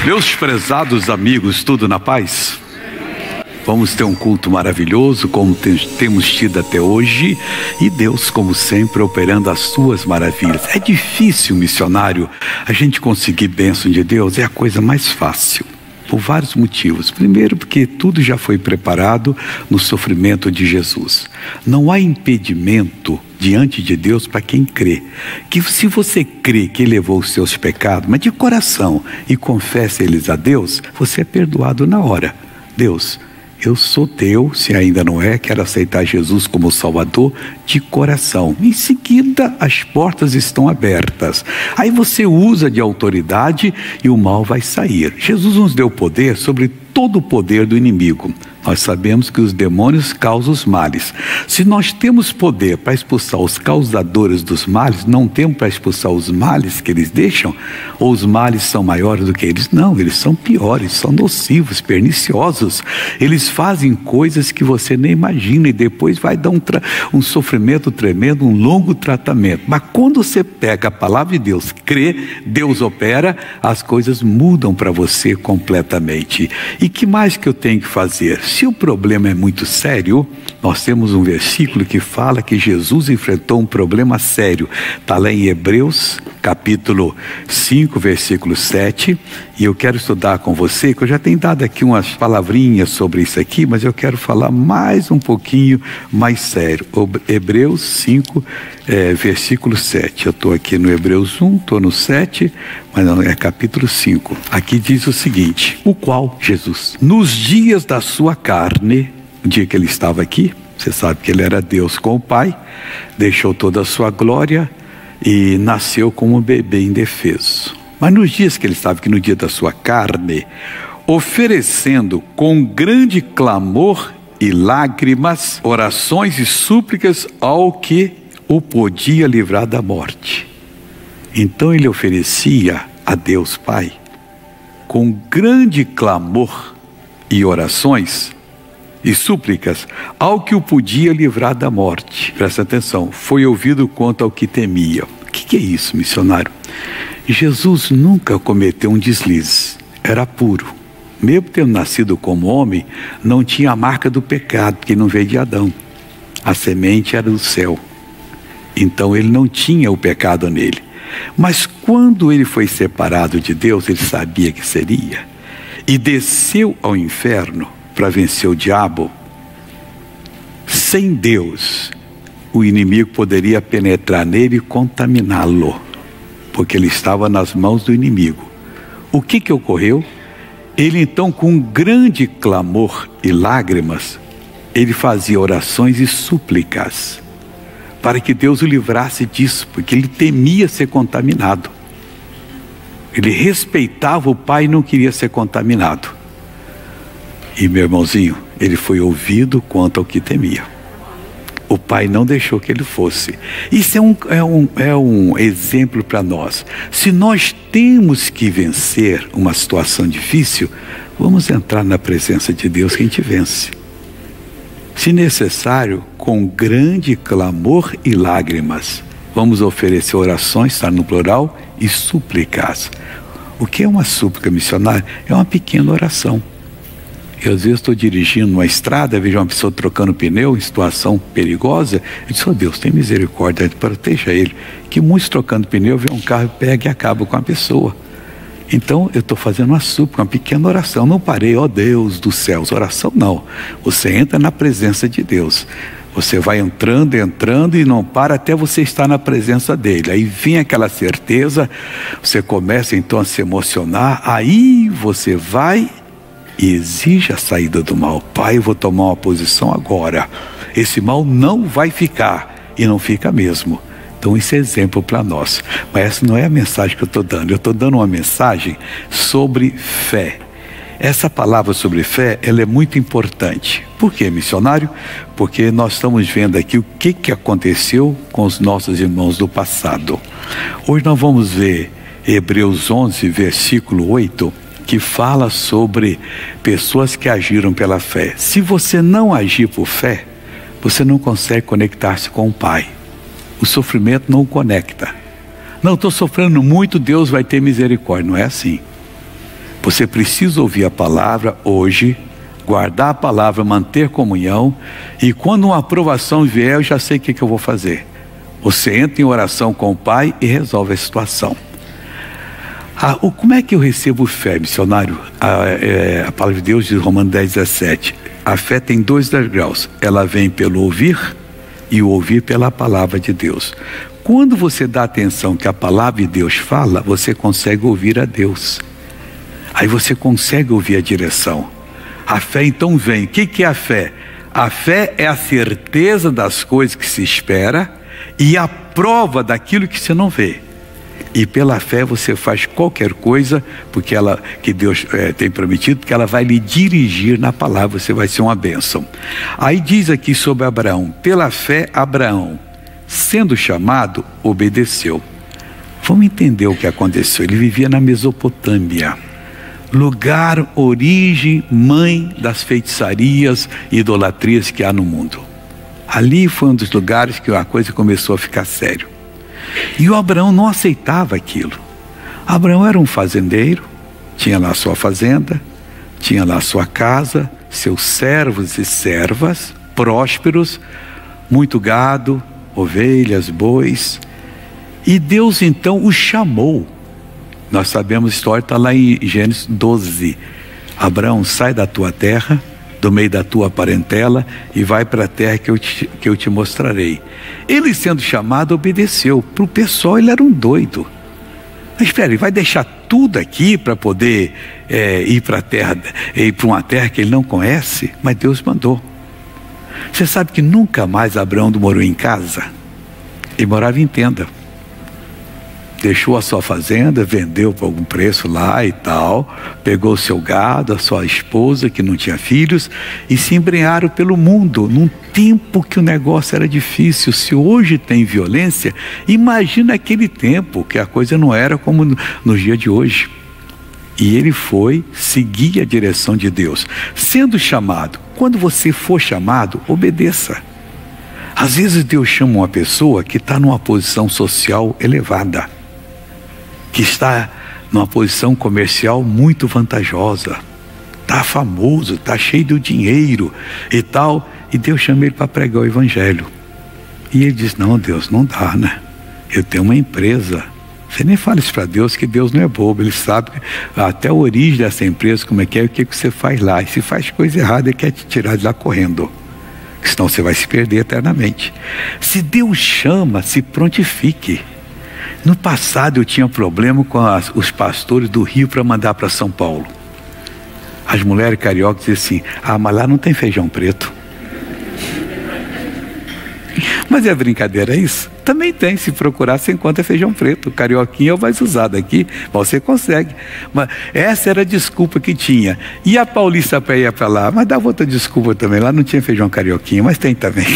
Meus prezados amigos, tudo na paz? Vamos ter um culto maravilhoso, como temos tido até hoje, e Deus, como sempre, operando as suas maravilhas. É difícil, missionário, a gente conseguir bênção de Deus, é a coisa mais fácil, por vários motivos. Primeiro, porque tudo já foi preparado no sofrimento de Jesus. Não há impedimento diante de Deus para quem crê. Que se você crê que Ele levou os seus pecados, mas de coração, e confessa eles a Deus, você é perdoado na hora. Deus, eu sou teu, se ainda não é, quero aceitar Jesus como Salvador de coração. Em seguida, as portas estão abertas. Aí você usa de autoridade e o mal vai sair. Jesus nos deu poder sobre todo o poder do inimigo. Nós sabemos que os demônios causam os males. Se nós temos poder para expulsar os causadores dos males, não temos para expulsar os males que eles deixam? Ou os males são maiores do que eles? Não, eles são piores, são nocivos, perniciosos. Eles fazem coisas que você nem imagina e depois vai dar um sofrimento tremendo, um longo tratamento. Mas quando você pega a palavra de Deus, crê, Deus opera, as coisas mudam para você completamente. E que mais que eu tenho que fazer? Se o problema é muito sério, nós temos um versículo que fala que Jesus enfrentou um problema sério. Está lá em Hebreus, capítulo 5, versículo 7. E eu quero estudar com você, que eu já tenho dado aqui umas palavrinhas sobre isso aqui, mas eu quero falar mais um pouquinho mais sério. Hebreus 5, versículo 7. Eu estou aqui no Hebreus 1, estou no 7, mas não, é capítulo 5. Aqui diz o seguinte: o qual Jesus, nos dias da sua carne, no dia que ele estava aqui, você sabe que ele era Deus com o Pai, deixou toda a sua glória e nasceu como um bebê indefeso. Mas nos dias que ele estava aqui, no dia da sua carne, oferecendo com grande clamor e lágrimas, orações e súplicas ao que o podia livrar da morte. Então ele oferecia a Deus Pai, com grande clamor e orações e súplicas, ao que o podia livrar da morte. Presta atenção, foi ouvido quanto ao que temia. O que é isso, missionário? Jesus nunca cometeu um deslize, era puro. Mesmo tendo nascido como homem, não tinha a marca do pecado, porque não veio de Adão. A semente era do céu. Então ele não tinha o pecado nele. Mas quando ele foi separado de Deus, ele sabia que seria. E desceu ao inferno para vencer o diabo. Sem Deus, o inimigo poderia penetrar nele e contaminá-lo, porque ele estava nas mãos do inimigo. O que ocorreu? Ele então, com grande clamor e lágrimas, ele fazia orações e súplicas para que Deus o livrasse disso, porque ele temia ser contaminado. Ele respeitava o Pai e não queria ser contaminado. E, meu irmãozinho, ele foi ouvido quanto ao que temia. O Pai não deixou que ele fosse. Isso é um exemplo para nós. Se nós temos que vencer uma situação difícil, vamos entrar na presença de Deus que a gente vence. Se necessário, com grande clamor e lágrimas, vamos oferecer orações, está no plural, e súplicas. O que é uma súplica, missionária? É uma pequena oração. Eu às vezes estou dirigindo numa estrada, vejo uma pessoa trocando pneu em situação perigosa, eu disse: oh Deus, tem misericórdia, proteja ele. Que muitos trocando pneu, vê um carro, pega e acaba com a pessoa. Então eu estou fazendo uma súplica, uma pequena oração. Não parei, ó Deus dos céus, oração não. Você entra na presença de Deus. Você vai entrando e não para até você estar na presença dele. Aí vem aquela certeza, você começa então a se emocionar, aí você vai e exige a saída do mal. Pai, eu vou tomar uma posição agora. Esse mal não vai ficar, e não fica mesmo. Então isso é exemplo para nós. Mas essa não é a mensagem que eu estou dando. Eu estou dando uma mensagem sobre fé. Essa palavra sobre fé, ela é muito importante. Por quê, missionário? Porque nós estamos vendo aqui o que aconteceu com os nossos irmãos do passado. Hoje nós vamos ver Hebreus 11, versículo 8, que fala sobre pessoas que agiram pela fé. Se você não agir por fé, você não consegue conectar-se com o Pai. O sofrimento não o conecta. Não, estou sofrendo muito, Deus vai ter misericórdia. Não é assim. Você precisa ouvir a palavra hoje, guardar a palavra, manter comunhão, e quando uma aprovação vier, eu já sei o que eu vou fazer. Você entra em oração com o Pai e resolve a situação. Como é que eu recebo fé, missionário? A palavra de Deus diz, Romanos 10:17, a fé tem 2 graus, ela vem pelo ouvir e o ouvir pela palavra de Deus. Quando você dá atenção que a palavra de Deus fala, você consegue ouvir a Deus. Aí você consegue ouvir a direção. A fé então vem. O que é a fé? A fé é a certeza das coisas que se espera e a prova daquilo que você não vê. E pela fé você faz qualquer coisa, porque que Deus tem prometido, porque ela vai lhe dirigir na palavra, você vai ser uma bênção. Aí diz aqui sobre Abraão, pela fé Abraão, sendo chamado, obedeceu. Vamos entender o que aconteceu. Ele vivia na Mesopotâmia, lugar, origem, mãe das feitiçarias e idolatrias que há no mundo. Ali foi um dos lugares que a coisa começou a ficar sério. E o Abraão não aceitava aquilo. Abraão era um fazendeiro, tinha lá sua fazenda, tinha lá sua casa, seus servos e servas, prósperos, muito gado, ovelhas, bois. E Deus então o chamou. Nós sabemos a história, está lá em Gênesis 12. Abraão, sai da tua terra, do meio da tua parentela, e vai para a terra que eu te mostrarei. Ele, sendo chamado, obedeceu. Para o pessoal ele era um doido. Mas espera, ele vai deixar tudo aqui para poder ir para a terra, ir para uma terra que ele não conhece? Mas Deus mandou. Você sabe que nunca mais Abraão morou em casa? Ele morava em tenda. Deixou a sua fazenda, vendeu por algum preço lá e tal, pegou o seu gado, a sua esposa que não tinha filhos, e se embrenharam pelo mundo, num tempo que o negócio era difícil. Se hoje tem violência, imagina aquele tempo, que a coisa não era como no dia de hoje. E ele foi seguir a direção de Deus, sendo chamado. Quando você for chamado, obedeça. Às vezes Deus chama uma pessoa que está numa posição social elevada, que está numa posição comercial muito vantajosa, está famoso, está cheio de dinheiro e tal, e Deus chama ele para pregar o evangelho. E ele diz, não, Deus, não dá, né? Eu tenho uma empresa. Você nem fala isso para Deus, que Deus não é bobo, ele sabe até a origem dessa empresa, como é que é, o que você faz lá. E se faz coisa errada, ele quer te tirar de lá correndo, senão você vai se perder eternamente. Se Deus chama, se prontifique. No passado eu tinha problema com os pastores do Rio para mandar para São Paulo. As mulheres cariocas diziam assim, mas lá não tem feijão preto. Mas é brincadeira isso? Também tem, se procurar você encontra feijão preto. O carioquinha é o mais usado aqui, mas você consegue. Mas essa era a desculpa que tinha. E a Paulista para ir para lá, mas dava outra desculpa também, lá não tinha feijão carioquinha, mas tem também.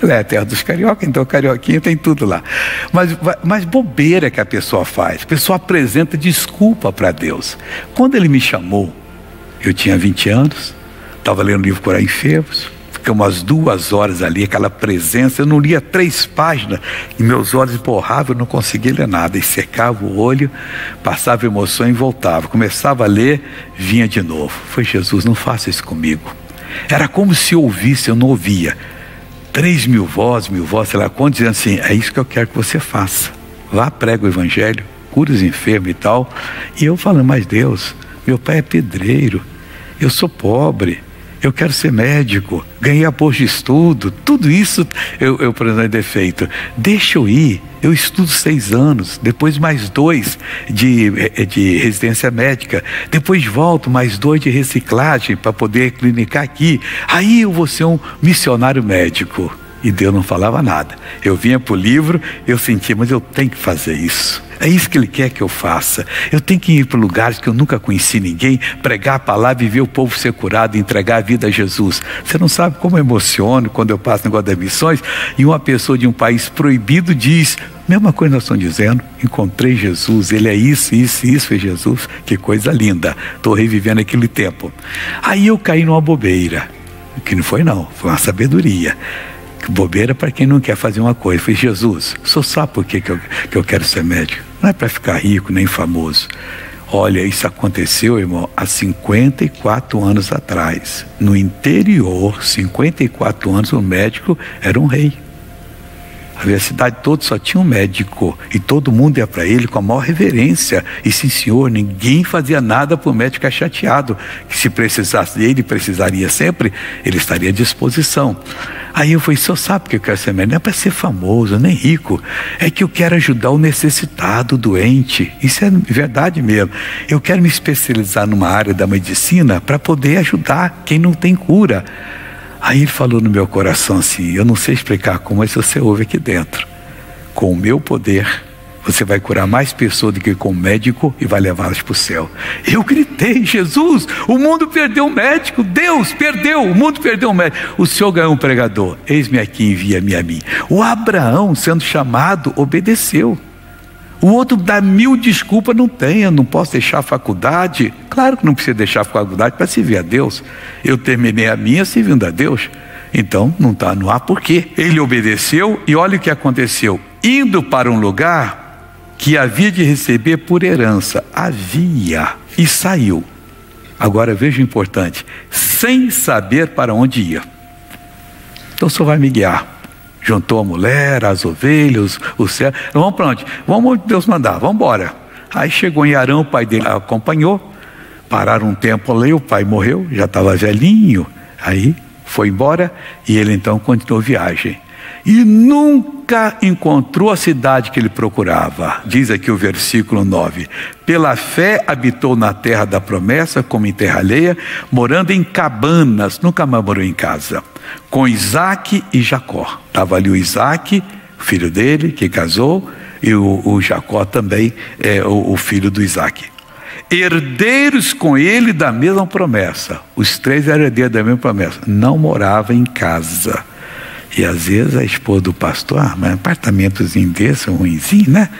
É a terra dos cariocas, então carioquinha tem tudo lá. Mas bobeira que a pessoa faz. A pessoa apresenta desculpa para Deus. Quando ele me chamou, eu tinha 20 anos, estava lendo o livro Curar Enfermos, ficamos umas 2 horas ali, aquela presença, eu não lia 3 páginas, e meus olhos borravam, eu não conseguia ler nada, e secava o olho, passava emoção e voltava. Começava a ler, vinha de novo. Foi Jesus, não faça isso comigo. Era como se eu ouvisse, eu não ouvia. 3.000 vozes, sei lá quantos, dizendo assim, é isso que eu quero que você faça. Vá, prega o evangelho, cura os enfermos e tal. E eu falando, mas Deus, meu pai é pedreiro, eu sou pobre, eu quero ser médico, ganhei apoio de estudo, tudo isso eu por exemplo, defeito. Deixa eu ir, eu estudo 6 anos, depois mais 2 de residência médica, depois volto mais 2 de reciclagem para poder clinicar aqui. Aí eu vou ser um missionário médico. E Deus não falava nada. Eu vinha para o livro, eu sentia, mas eu tenho que fazer isso. É isso que Ele quer que eu faça. Eu tenho que ir para lugares que eu nunca conheci ninguém, pregar a palavra e ver o povo ser curado e entregar a vida a Jesus. Você não sabe como eu emociono quando eu passo no negócio das missões e uma pessoa de um país proibido diz, mesma coisa nós estamos dizendo, encontrei Jesus, Ele é isso, é Jesus. Que coisa linda, estou revivendo aquele tempo. Aí eu caí numa bobeira, que não foi não, foi uma sabedoria. Bobeira para quem não quer fazer uma coisa. Eu falei, Jesus, só sabe por que eu quero ser médico? Não é para ficar rico nem famoso. Olha, isso aconteceu, irmão, há 54 anos atrás. No interior, 54 anos, o médico era um rei. A cidade toda só tinha um médico e todo mundo ia para ele com a maior reverência. E sim, senhor, ninguém fazia nada para o médico ficar chateado, que se precisasse dele, precisaria sempre, ele estaria à disposição. Aí eu falei, senhor, sabe que eu quero ser médico? Não é para ser famoso, nem rico, é que eu quero ajudar o necessitado, o doente. Isso é verdade mesmo. Eu quero me especializar numa área da medicina para poder ajudar quem não tem cura. Aí ele falou no meu coração assim, eu não sei explicar como, mas você ouve aqui dentro. Com o meu poder, você vai curar mais pessoas do que com o médico e vai levá-las para o céu. Eu gritei, Jesus, o mundo perdeu o médico, Deus perdeu, o mundo perdeu o médico. O Senhor ganhou um pregador, eis-me aqui, envia-me a mim. O Abraão, sendo chamado, obedeceu. O outro dá 1000 desculpas, não tem, eu não posso deixar a faculdade. Claro que não precisa deixar a faculdade para servir a Deus. Eu terminei a minha servindo a Deus. Então não está no ar, por quê? Ele obedeceu e olha o que aconteceu. Indo para um lugar que havia de receber por herança. Havia. E saiu. Agora veja o importante. Sem saber para onde ia. Então o Senhor vai me guiar. Juntou a mulher, as ovelhas, o céu. Vamos para onde? Vamos onde Deus mandar, vamos embora. Aí chegou em Arão, o pai dele acompanhou. Pararam um tempo ali, o pai morreu, já estava velhinho. Aí foi embora e ele então continuou a viagem. E nunca encontrou a cidade que ele procurava. Diz aqui o versículo 9. Pela fé habitou na terra da promessa, como em terra alheia, morando em cabanas, nunca mais morou em casa, com Isaac e Jacó. Estava ali o Isaac, filho dele, que casou, e o Jacó também, o filho do Isaac. Herdeiros com ele da mesma promessa. Os três eram herdeiros da mesma promessa. Não morava em casa. E às vezes a esposa do pastor, mas apartamentozinho desse, ruimzinho, né?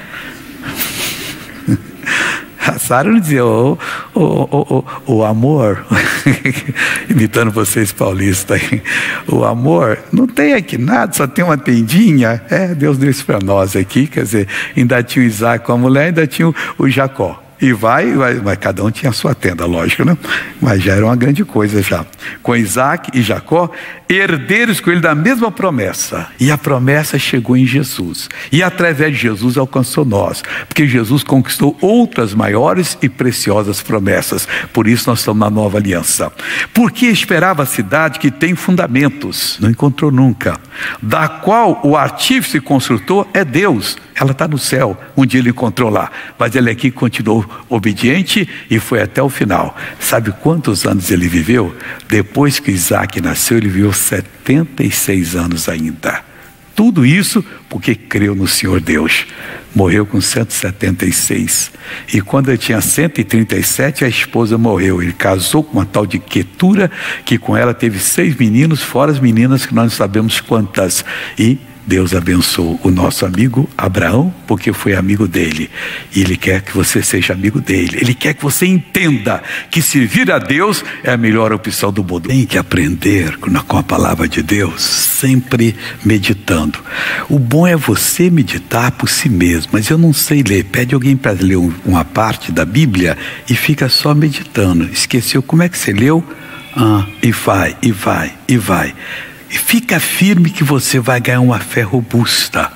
A Sara não dizia, o amor, imitando vocês paulistas aí, o amor, não tem aqui nada, só tem uma tendinha. Deus deu isso para nós aqui, quer dizer, ainda tinha o Isaac com a mulher, ainda tinha o Jacó. E mas cada um tinha a sua tenda, lógico, né? Mas já era uma grande coisa já. Com Isaac e Jacó, herdeiros com ele da mesma promessa. E a promessa chegou em Jesus. E através de Jesus alcançou nós. Porque Jesus conquistou outras maiores e preciosas promessas. Por isso nós estamos na nova aliança. Porque esperava a cidade que tem fundamentos. Não encontrou nunca. Da qual o artífice e construtor é Deus. Ela está no céu, um dia ele encontrou lá. Mas ele aqui continuou obediente e foi até o final. Sabe quantos anos ele viveu? Depois que Isaac nasceu, ele viveu 76 anos ainda. Tudo isso porque creu no Senhor Deus. Morreu com 176. E quando ele tinha 137, a esposa morreu. Ele casou com uma tal de Quetura, que com ela teve 6 meninos, fora as meninas que nós não sabemos quantas. E Deus abençoou o nosso amigo Abraão, porque foi amigo dele. E Ele quer que você seja amigo dele. Ele quer que você entenda que servir a Deus é a melhor opção do mundo. Tem que aprender com a palavra de Deus, sempre meditando. O bom é você meditar por si mesmo. Mas eu não sei ler. Pede alguém para ler uma parte da Bíblia e fica só meditando. Esqueceu como é que você leu? E vai, e vai, e vai. E fica firme que você vai ganhar uma fé robusta.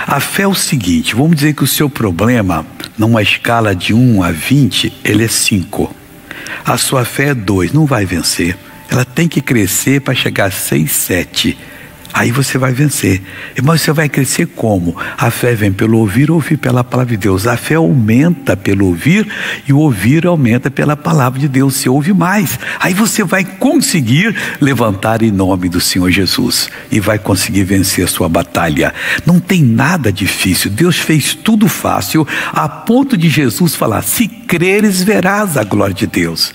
A fé é o seguinte, vamos dizer que o seu problema, numa escala de 1 a 20, ele é 5. A sua fé é 2, não vai vencer. Ela tem que crescer para chegar a 6, 7. Aí você vai vencer. Mas você vai crescer como? A fé vem pelo ouvir pela palavra de Deus. A fé aumenta pelo ouvir e o ouvir aumenta pela palavra de Deus. Você ouve mais. Aí você vai conseguir levantar em nome do Senhor Jesus e vai conseguir vencer a sua batalha. Não tem nada difícil. Deus fez tudo fácil a ponto de Jesus falar: se creres, verás a glória de Deus.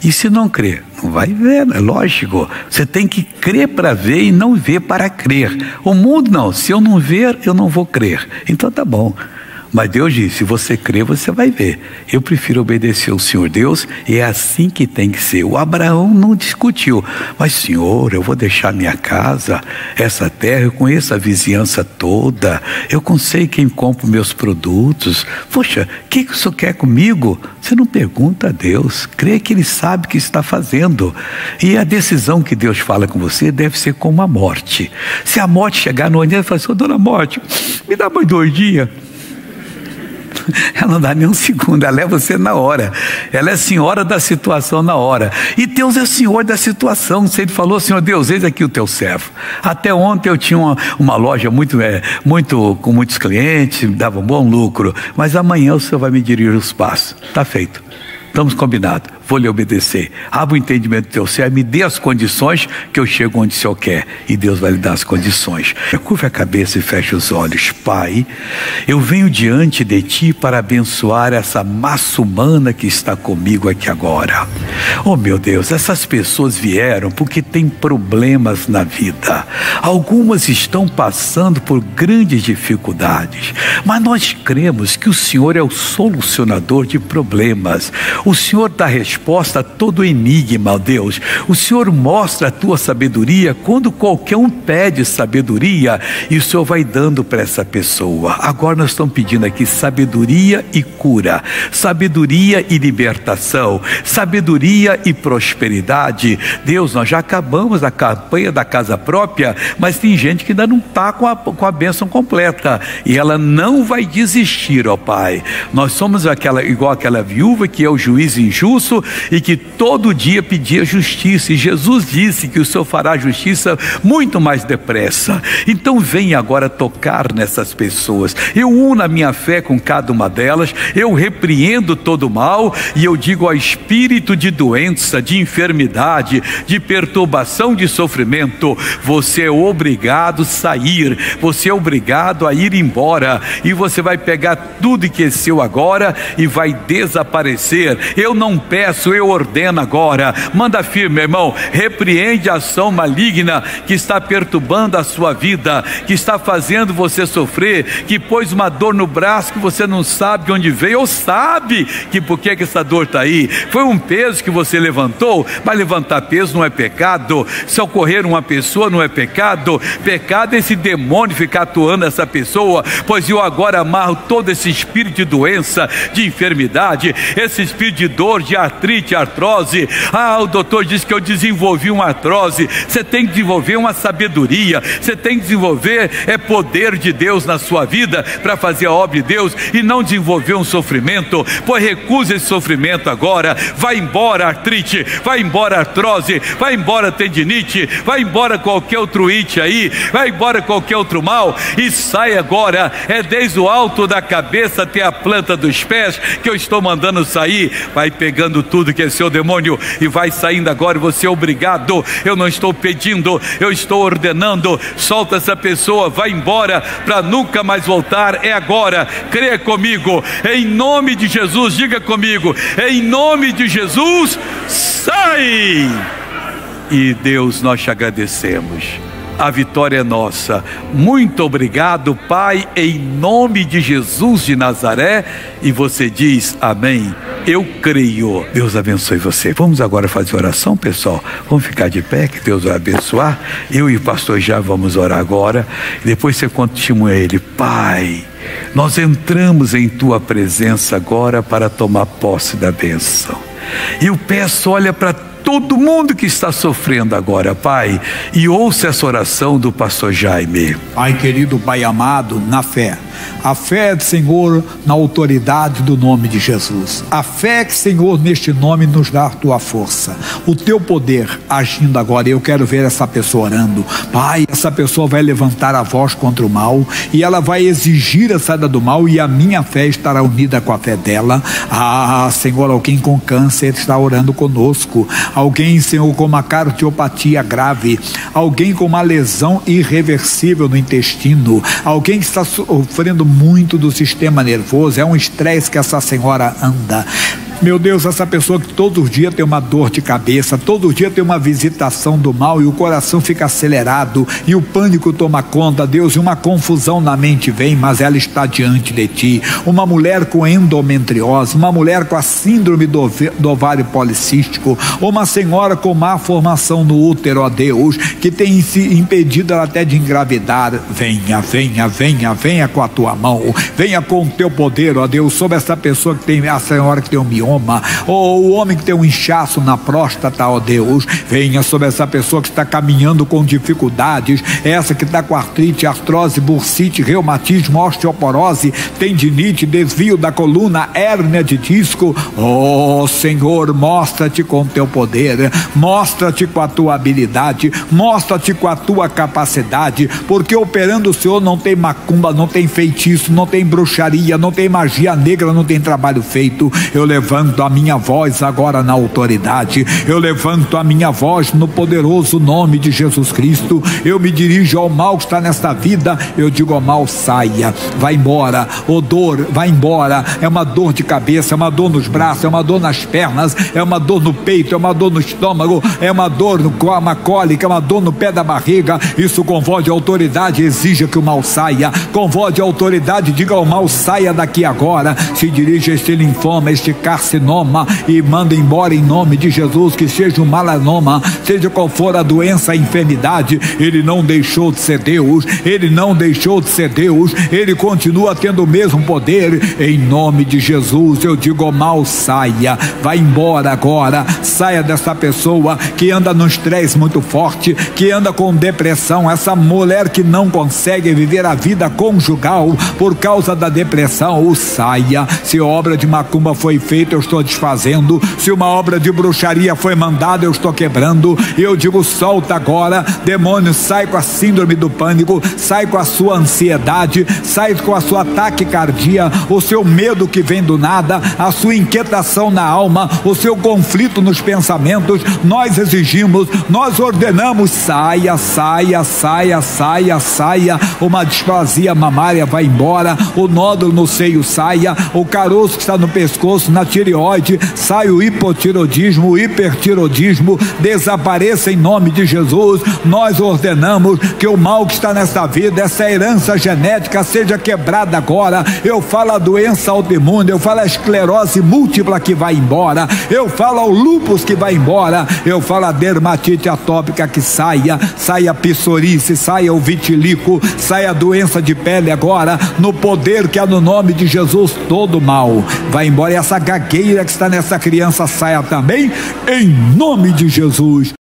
E se não crer, não vai ver, é lógico. Você tem que crer para ver e não ver para crer. O mundo não, se eu não ver, eu não vou crer. Então tá bom. Mas Deus disse, se você crer, você vai ver. Eu prefiro obedecer ao Senhor Deus, e é assim que tem que ser. O Abraão não discutiu. Mas Senhor, eu vou deixar minha casa, essa terra, eu conheço a vizinhança toda, eu sei quem compra meus produtos. Poxa, o que o Senhor quer comigo? Você não pergunta a Deus, crê que Ele sabe o que está fazendo. E a decisão que Deus fala com você deve ser como a morte. Se a morte chegar no dia e falar assim, dona Morte, me dá mais 2 dias. Ela não dá nem um segundo, ela leva você na hora. Ela é senhora da situação na hora. E Deus é senhor da situação. Se Ele falou, Senhor Deus, eis aqui o teu servo. Até ontem eu tinha uma loja com muitos clientes, dava um bom lucro. Mas amanhã o Senhor vai me dirigir os passos. Está feito. Estamos combinados. Vou lhe obedecer. Abra o entendimento do teu servo, me dê as condições que eu chego onde o Senhor quer. E Deus vai lhe dar as condições. Curva a cabeça e feche os olhos. Pai, eu venho diante de Ti para abençoar essa massa humana que está comigo aqui agora. Oh meu Deus, essas pessoas vieram porque têm problemas na vida. Algumas estão passando por grandes dificuldades. Mas nós cremos que o Senhor é o solucionador de problemas. O Senhor dá resposta a todo enigma, ó Deus. O Senhor mostra a tua sabedoria quando qualquer um pede sabedoria, e o Senhor vai dando para essa pessoa. Agora nós estamos pedindo aqui sabedoria e cura, sabedoria e libertação, sabedoria e prosperidade. Deus, nós já acabamos a campanha da casa própria, mas tem gente que ainda não está com a bênção completa, e ela não vai desistir, ó Pai. Nós somos igual aquela viúva que é o juiz injusto e que todo dia pedia justiça, e Jesus disse que o Senhor fará justiça muito mais depressa. Então vem agora tocar nessas pessoas. Eu uno a minha fé com cada uma delas, eu repreendo todo o mal, e eu digo ao espírito de doença, de enfermidade, de perturbação, de sofrimento, você é obrigado a sair, você é obrigado a ir embora, e você vai pegar tudo que é seu agora e vai desaparecer. Eu não peço, eu ordeno agora. Manda firme, meu irmão. Repreende a ação maligna que está perturbando a sua vida, que está fazendo você sofrer, que pôs uma dor no braço que você não sabe de onde veio, ou sabe que por que essa dor está aí. Foi um peso que você levantou, mas levantar peso não é pecado. Se ocorrer uma pessoa não é pecado. Pecado é esse demônio ficar atuando essa pessoa, pois eu agora amarro todo esse espírito de doença, de enfermidade, esse espírito de dor, de artrite, artrose. O doutor disse que eu desenvolvi uma artrose. Você tem que desenvolver uma sabedoria, você tem que desenvolver poder de Deus na sua vida para fazer a obra de Deus, e não desenvolver um sofrimento. Pois recusa esse sofrimento agora. Vai embora artrite, vai embora artrose, vai embora tendinite, vai embora qualquer outro it aí, vai embora qualquer outro mal, e sai agora. É desde o alto da cabeça até a planta dos pés que eu estou mandando sair. Vai pegando tudo que é seu, demônio, e vai saindo agora. Você é obrigado. Eu não estou pedindo, eu estou ordenando. Solta essa pessoa, vai embora para nunca mais voltar. É agora. Creia comigo, em nome de Jesus. Diga comigo, em nome de Jesus, sai! E Deus, nós te agradecemos. A vitória é nossa. Muito obrigado, Pai, em nome de Jesus de Nazaré. E você diz amém. Eu creio. Deus abençoe você. Vamos agora fazer oração, pessoal. Vamos ficar de pé, que Deus vai abençoar. Eu e o pastor já vamos orar agora. Depois você continua ele. Pai, nós entramos em tua presença agora para tomar posse da bênção. Eu peço, olha para todo mundo que está sofrendo agora, Pai, e ouça essa oração do pastor Jaime. Pai querido, Pai amado, na fé. A fé, Senhor, na autoridade do nome de Jesus. A fé que, Senhor, neste nome nos dá a tua força, o teu poder agindo agora. Eu quero ver essa pessoa orando. Pai, essa pessoa vai levantar a voz contra o mal, e ela vai exigir a saída do mal, e a minha fé estará unida com a fé dela. Senhor, alguém com câncer está orando conosco. Alguém, Senhor, com uma cardiopatia grave. Alguém com uma lesão irreversível no intestino. Alguém que está sofrendo muito do sistema nervoso. É um estresse que essa senhora anda. Meu Deus, essa pessoa que todos os dias tem uma dor de cabeça, todo dia tem uma visitação do mal e o coração fica acelerado e o pânico toma conta, Deus, e uma confusão na mente vem, mas ela está diante de ti. Uma mulher com endometriose, uma mulher com a síndrome do ovário policístico, uma senhora com má formação no útero, ó Deus, que tem se impedido ela até de engravidar. Venha, venha, venha, venha com a tua mão, venha com o teu poder, ó Deus, sobre essa pessoa que tem, a senhora que tem um mioma, ou o homem que tem um inchaço na próstata, ó Deus, venha sobre essa pessoa que está caminhando com dificuldades, essa que está com artrite, artrose, bursite, reumatismo, osteoporose, tendinite, desvio da coluna, hérnia de disco. Oh Senhor, mostra-te com o teu poder, mostra-te com a tua habilidade, mostra-te com a tua capacidade, porque operando o Senhor não tem macumba, não tem feitiço, não tem bruxaria, não tem magia negra, não tem trabalho feito. Eu levanto a minha voz agora na autoridade, eu levanto a minha voz no poderoso nome de Jesus Cristo, eu me dirijo ao mal que está nesta vida, eu digo ao mal, saia, vai embora, ô dor, vai embora. É uma dor de cabeça, é uma dor nos braços, é uma dor nas pernas, é uma dor no peito, é uma dor no estômago, é uma dor uma cólica, é uma dor no pé da barriga. Isso com voz de autoridade exija que o mal saia, com voz de autoridade diga ao mal, saia daqui agora, se dirige a este linfoma, este carcinoma e manda embora em nome de Jesus, que seja um melanoma, seja qual for a doença, a enfermidade, ele não deixou de ser Deus, ele não deixou de ser Deus, ele continua tendo o mesmo poder. Em nome de Jesus eu digo ao mal, saia, vai embora agora, saia dessa pessoa que anda num estresse muito forte, que anda com depressão, essa mulher que não consegue viver a vida conjugal por causa da depressão, saia. Se obra de macumba foi feita, eu estou desfazendo, se uma obra de bruxaria foi mandada, eu estou quebrando. Eu digo, solta agora, demônio, sai com a síndrome do pânico, sai com a sua ansiedade, sai com a sua taquicardia, o seu medo que vem do nada, a sua inquietação na alma, o seu conflito nos pensamentos. Nós exigimos, nós ordenamos, saia, saia, saia, saia, saia. Uma displasia mamária vai embora, o nódulo no seio saia, o caroço que está no pescoço, na tireoide, sai o hipotiroidismo, o hipertiroidismo, desapareça em nome de Jesus. Nós ordenamos que o mal que está nessa vida, essa herança genética, seja quebrada agora. Eu falo a doença autoimune, eu falo a esclerose múltipla que vai embora, eu falo ao lúpus que vai embora, eu falo a dermatite atópica que saia, saia a psoríase, saia o vitiligo, saia a doença de pele agora, no poder que há no nome de Jesus. Todo mal vai embora, e essa gagueira que está nessa criança saia também, em nome de Jesus.